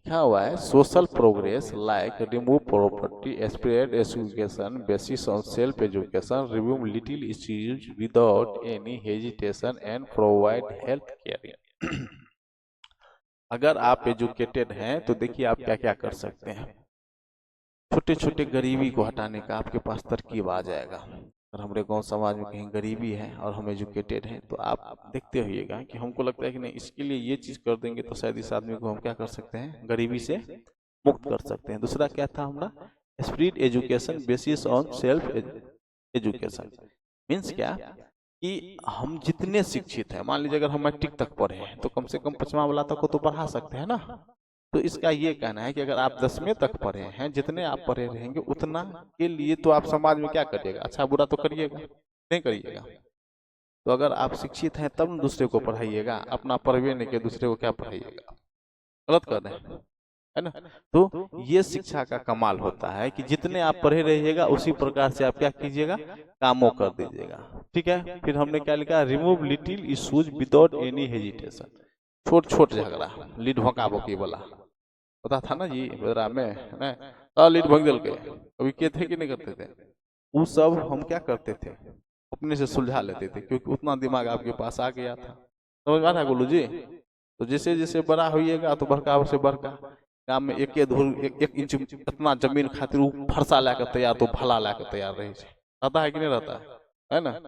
लिखा हुआ है social progress like remove poverty, spread education, basis on self education, remove little issues without any hesitation and provide health care. अगर आप educated हैं तो देखिए आप क्या क्या कर सकते हैं। छोटे छोटे गरीबी को हटाने का आपके पास तरकीब आ जाएगा। और हमारे गांव समाज में कहीं गरीबी है और हम एजुकेटेड हैं तो आप देखते होइएगा कि हमको लगता है कि नहीं इसके लिए ये चीज़ कर देंगे तो शायद इस आदमी को हम क्या कर सकते हैं, गरीबी से मुक्त कर सकते हैं। दूसरा क्या था हमारा, spirit education basis on self education. Means क्या कि हम जितने शिक्षित हैं, मान लीजिए अगर हम मैट्रिक तक पढ़े हैं तो कम से कम 5वां वाला तक को तो पढ़ा सकते हैं ना। तो इसका ये कहना है कि अगर आप 10वें तक पढ़े हैं, जितने आप पढ़े रहेंगे उतना के लिए तो आप समाज में क्या करिएगा, अच्छा बुरा तो करिएगा, नहीं करिएगा। तो अगर आप शिक्षित हैं तब दूसरे को पढ़ाइएगा, अपना पढ़वे नहीं के दूसरे को क्या पढ़ाइएगा, गलत कर रहे हैं, है ना। तो ये शिक्षा का कमाल होता है कि जितने आप पढ़े रहिएगा उसी प्रकार से आप क्या कीजिएगा, कामों कर दीजिएगा। ठीक है, फिर हमने क्या लिखा, remove little issues without any hesitation. छोट छोट झगड़ा, लीड भोका बोकी वाला पता था ना जी बेदरा में, है ना, लीड भंग दिल के अभी के थे कि नहीं करते थे, वो सब हम क्या करते थे, अपने से सुलझा लेते थे, क्योंकि उतना दिमाग आपके पास आ गया था। समझ में आ रहा है गोलू जी। तो जैसे जैसे बड़ा होइएगा तो बड़का से बड़का गाँव में एक इंच इतना जमीन खातिर फरसा ला कर तैयार, तो भला ला कर तैयार रहे, रहता है कि नहीं रहता है ना।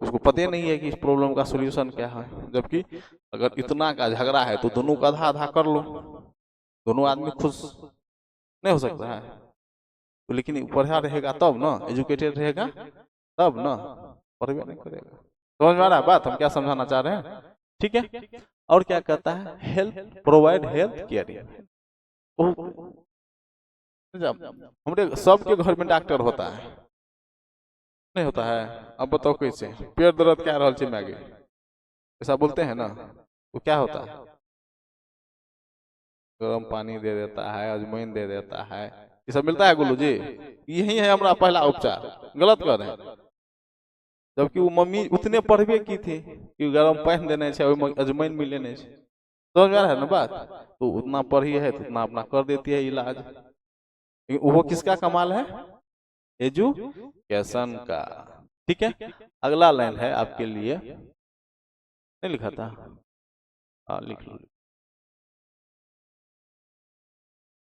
उसको पता नहीं है कि इस प्रॉब्लम का सोल्यूशन क्या है, जबकि अगर इतना का झगड़ा है तो दोनों का आधा आधा कर लो, दोनों आदमी खुश नहीं हो सकता है। तो लेकिन पढ़ा रहेगा तब ना, एजुकेटेड रहेगा तब ना, पढ़वे नहीं करेगा। समझ में आ रहा है बात हम क्या समझाना चाह रहे हैं, ठीक है। और क्या कहता है, हेल्थ प्रोवाइड हेल्थ केयर। हमारे सबके घर में डॉक्टर होता है नहीं होता है, अब बताओ कैसे, पेट दर्द क्या रहल छै मैगे ऐसा बोलते हैं ना, वो क्या होता है, गर्म पानी दे देता है, अजवाइन दे देता है, ये सब मिलता है गुल्लू जी। यही है हमारा पहला उपचार, गलत कर रहे हैं। जबकि वो मम्मी उतने पढ़वे की थी कि गर्म पानी देने से अजवाइन मिले नहीं, समझ में आ रहा है ना बात। तो उतना पढ़ी है तो उतना अपना कर देती है इलाज। वो किसका कमाल है, एजुकेशन का। ठीक है, अगला लाइन है आपके लिए, नहीं लिखा था, हाँ लिख लो।